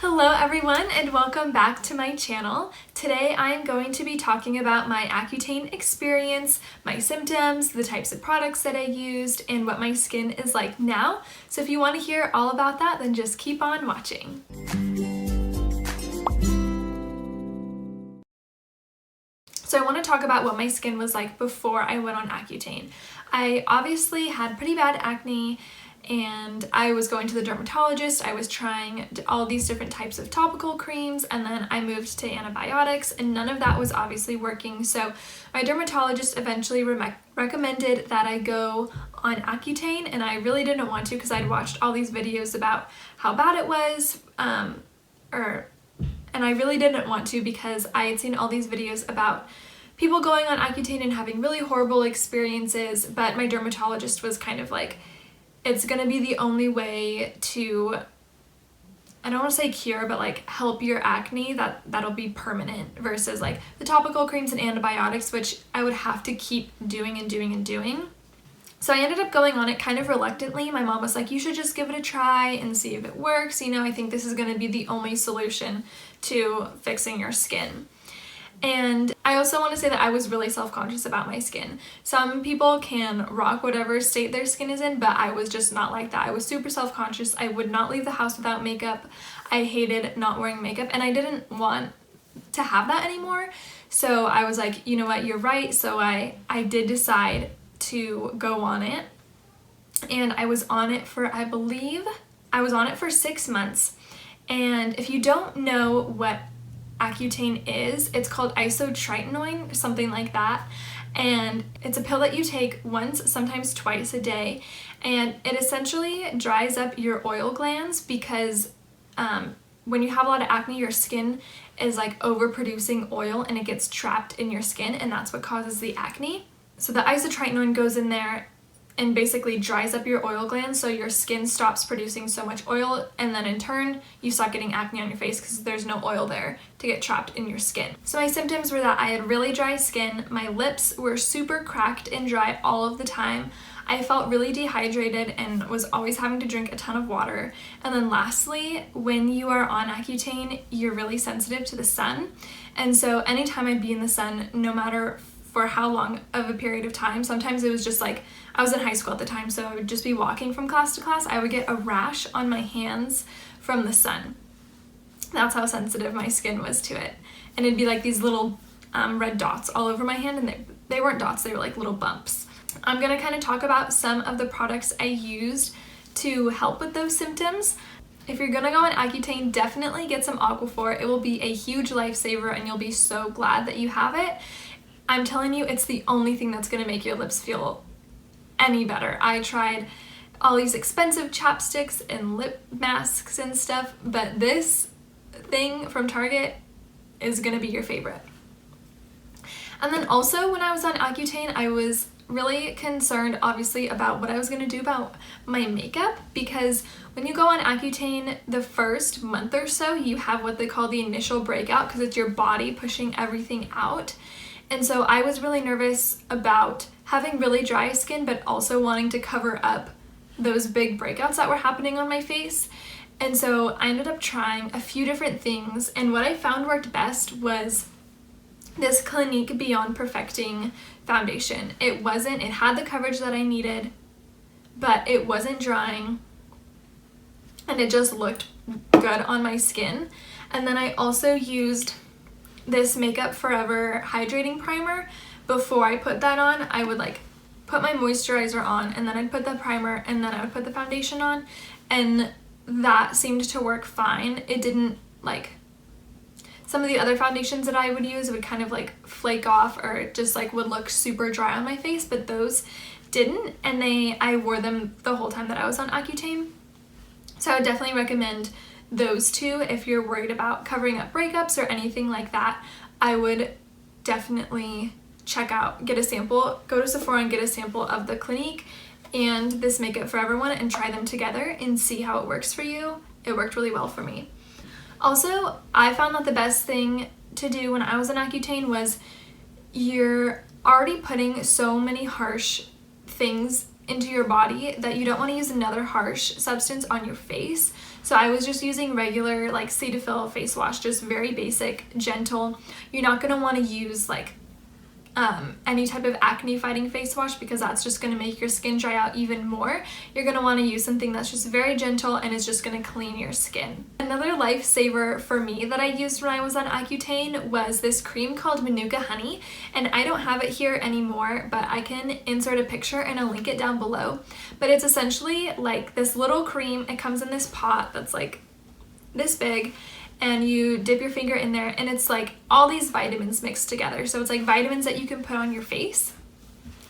Hello everyone and welcome back to my channel. Today I'm going to be talking about my Accutane experience, my symptoms, the types of products that I used, and what my skin is like now. So if you want to hear all about that, then just keep on watching. So I want to talk about what my skin was like before I went on Accutane. I obviously had pretty bad acne and I was going to the dermatologist. I was trying all these different types of topical creams, and then I moved to antibiotics, and none of that was obviously working. So my dermatologist eventually recommended that I go on Accutane, and I really didn't want to because I'd watched all these videos about how bad it was, and I really didn't want to because I had seen all these videos about people going on Accutane and having really horrible experiences, but my dermatologist was kind of like, it's gonna be the only way to, I don't want to say cure, but like help your acne that'll be permanent versus like the topical creams and antibiotics, which I would have to keep doing. So I ended up going on it kind of reluctantly. My mom was like, you should just give it a try and see if it works. You know, I think this is gonna be the only solution to fixing your skin. And I also want to say that I was really self-conscious about my skin. Some people can rock whatever state their skin is in, but I was just not like that. I was super self-conscious. I would not leave the house without makeup. I hated not wearing makeup, and I didn't want to have that anymore. So I was like, you know what, you're right. So I did decide to go on it, and I was on it for, I believe, I was on it for 6 months. And if you don't know what Accutane is, it's called isotretinoin, something like that, and it's a pill that you take once, sometimes twice a day, and it essentially dries up your oil glands because when you have a lot of acne, your skin is like overproducing oil and it gets trapped in your skin, and that's what causes the acne. So the isotretinoin goes in there and basically dries up your oil glands, so your skin stops producing so much oil, and then in turn you stop getting acne on your face because there's no oil there to get trapped in your skin. So my symptoms were that I had really dry skin, my lips were super cracked and dry all of the time, I felt really dehydrated and was always having to drink a ton of water, and then lastly, when you are on Accutane, you're really sensitive to the sun, and so anytime I'd be in the sun, no matter for how long of a period of time, sometimes it was just like, I was in high school at the time, so I would just be walking from class to class, I would get a rash on my hands from the sun. That's how sensitive my skin was to it. And it'd be like these little red dots all over my hand, and they weren't dots, they were like little bumps. I'm gonna kind of talk about some of the products I used to help with those symptoms. If you're gonna go on Accutane, definitely get some Aquaphor. It will be a huge lifesaver and you'll be so glad that you have it. I'm telling you, it's the only thing that's gonna make your lips feel any better. I tried all these expensive chapsticks and lip masks and stuff, but this thing from Target is gonna be your favorite. And then also when I was on Accutane, I was really concerned obviously about what I was gonna do about my makeup, because when you go on Accutane, the first month or so, you have what they call the initial breakout because it's your body pushing everything out. And so I was really nervous about having really dry skin, but also wanting to cover up those big breakouts that were happening on my face. And so I ended up trying a few different things, and what I found worked best was this Clinique Beyond Perfecting foundation. It had the coverage that I needed, but it wasn't drying, and it just looked good on my skin. And then I also used this Makeup Forever hydrating primer. Before I put that on, I would like put my moisturizer on, and then I'd put the primer, and then I would put the foundation on, and that seemed to work fine. It didn't, like, some of the other foundations that I would use would kind of like flake off or just like would look super dry on my face, but those didn't, and I wore them the whole time that I was on Accutane. So I would definitely recommend those two if you're worried about covering up breakups or anything like that. I would definitely get a sample, go to Sephora and get a sample of the Clinique and this Makeup Forever one and try them together and see how it works for you. It worked really well for me. Also, I found that the best thing to do when I was on Accutane was you're already putting so many harsh things into your body that you don't want to use another harsh substance on your face. So I was just using regular like Cetaphil face wash, just very basic, gentle. You're not going to want to use like any type of acne fighting face wash because that's just going to make your skin dry out even more. You're going to want to use something that's just very gentle and is just going to clean your skin. Another lifesaver for me that I used when I was on Accutane was this cream called Manuka Honey, and I don't have it here anymore, but I can insert a picture and I'll link it down below. But it's essentially like this little cream. It comes in this pot that's like this big, and you dip your finger in there, and it's like all these vitamins mixed together. So it's like vitamins that you can put on your face,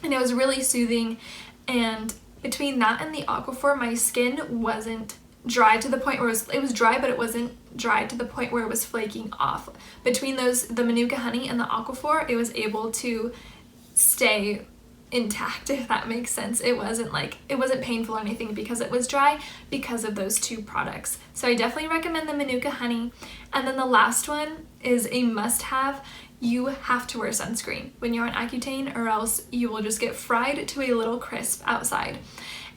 and it was really soothing. And between that and the Aquaphor, my skin wasn't dry to the point where it was dry, but it wasn't dry to the point where it was flaking off. Between those, the Manuka Honey and the Aquaphor, it was able to stay intact, if that makes sense. It wasn't painful or anything because it was dry, because of those two products. So I definitely recommend the Manuka Honey. And then the last one is a must-have. You have to wear sunscreen when you're on Accutane, or else you will just get fried to a little crisp outside.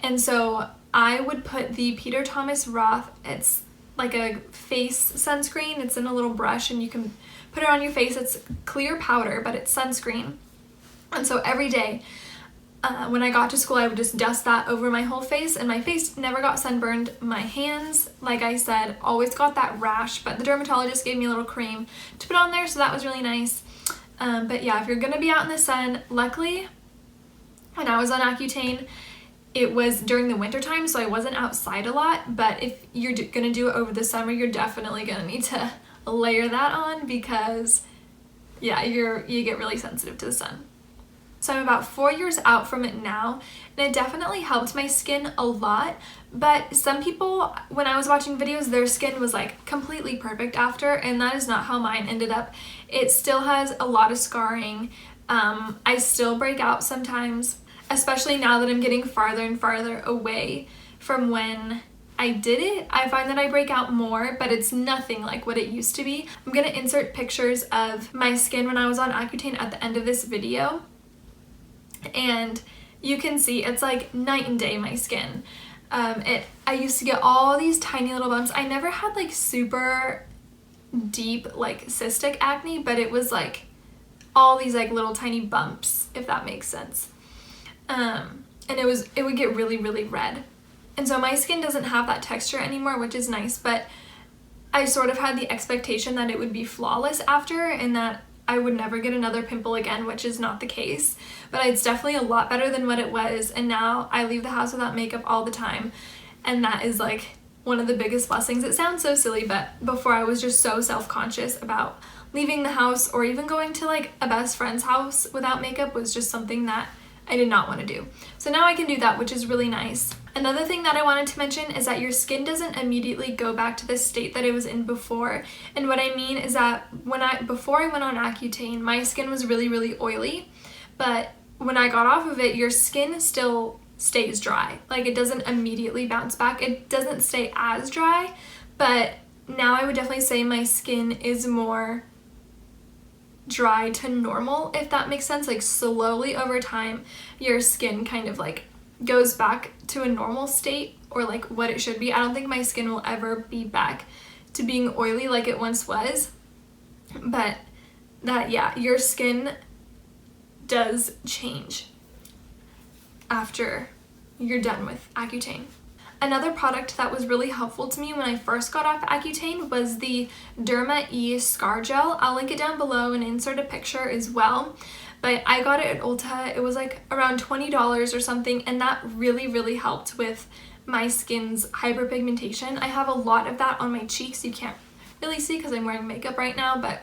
And so I would put the Peter Thomas Roth, it's like a face sunscreen. It's in a little brush and you can put it on your face. It's clear powder, but it's sunscreen. And so every day when I got to school, I would just dust that over my whole face, and my face never got sunburned. My hands, like I said, always got that rash, but the dermatologist gave me a little cream to put on there, so that was really nice. But yeah, if you're gonna be out in the sun, luckily when I was on Accutane, it was during the winter time, so I wasn't outside a lot. But if you're gonna do it over the summer, you're definitely gonna need to layer that on, because yeah, you get really sensitive to the sun. So I'm about 4 years out from it now, and it definitely helped my skin a lot. But some people, when I was watching videos, their skin was like completely perfect after, and that is not how mine ended up. It still has a lot of scarring. I still break out sometimes, especially now that I'm getting farther and farther away from when I did it. I find that I break out more, but it's nothing like what it used to be. I'm gonna insert pictures of my skin when I was on Accutane at the end of this video. And you can see it's like night and day, my skin. I used to get all these tiny little bumps. I never had like super deep like cystic acne, but it was like all these like little tiny bumps, if that makes sense. And it would get really, really red. And so my skin doesn't have that texture anymore, which is nice, but I sort of had the expectation that it would be flawless after, and that I would never get another pimple again, which is not the case. But it's definitely a lot better than what it was, and now I leave the house without makeup all the time, and that is like one of the biggest blessings. It sounds so silly, but before I was just so self-conscious about leaving the house, or even going to like a best friend's house without makeup was just something that I did not want to do. So now I can do that, which is really nice. Another thing that I wanted to mention is that your skin doesn't immediately go back to the state that it was in before. And what I mean is that before I went on Accutane, my skin was really, really oily. But when I got off of it, your skin still stays dry. Like, it doesn't immediately bounce back. It doesn't stay as dry, but now I would definitely say my skin is more dry to normal, if that makes sense. Like, slowly over time, your skin kind of like goes back to a normal state, or like what it should be. I don't think my skin will ever be back to being oily like it once was, but that, yeah, your skin does change after you're done with Accutane. Another product that was really helpful to me when I first got off Accutane was the Derma E Scar Gel. I'll link it down below and insert a picture as well. But I got it at Ulta. It was like around $20 or something, and that really, really helped with my skin's hyperpigmentation. I have a lot of that on my cheeks. You can't really see because I'm wearing makeup right now, but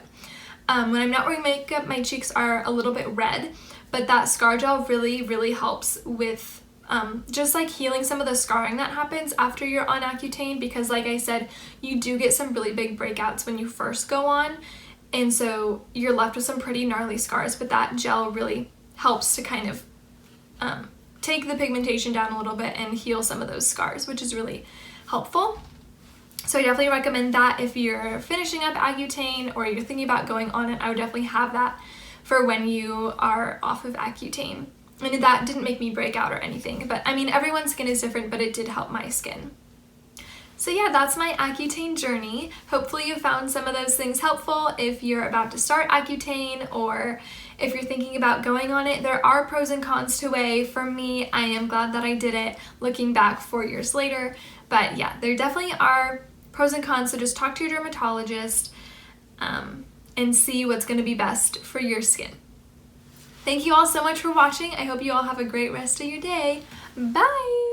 when I'm not wearing makeup, my cheeks are a little bit red. But that Scar Gel really, really helps with just like healing some of the scarring that happens after you're on Accutane, because like I said, you do get some really big breakouts when you first go on, and so you're left with some pretty gnarly scars, but that gel really helps to kind of take the pigmentation down a little bit and heal some of those scars, which is really helpful. So I definitely recommend that if you're finishing up Accutane or you're thinking about going on it. I would definitely have that for when you are off of Accutane. And that didn't make me break out or anything, but I mean, everyone's skin is different, but it did help my skin. So yeah, that's my Accutane journey. Hopefully you found some of those things helpful if you're about to start Accutane or if you're thinking about going on it. There are pros and cons to weigh. For me, I am glad that I did it looking back 4 years later. But yeah, there definitely are pros and cons, so just talk to your dermatologist and see what's going to be best for your skin. Thank you all so much for watching. I hope you all have a great rest of your day. Bye!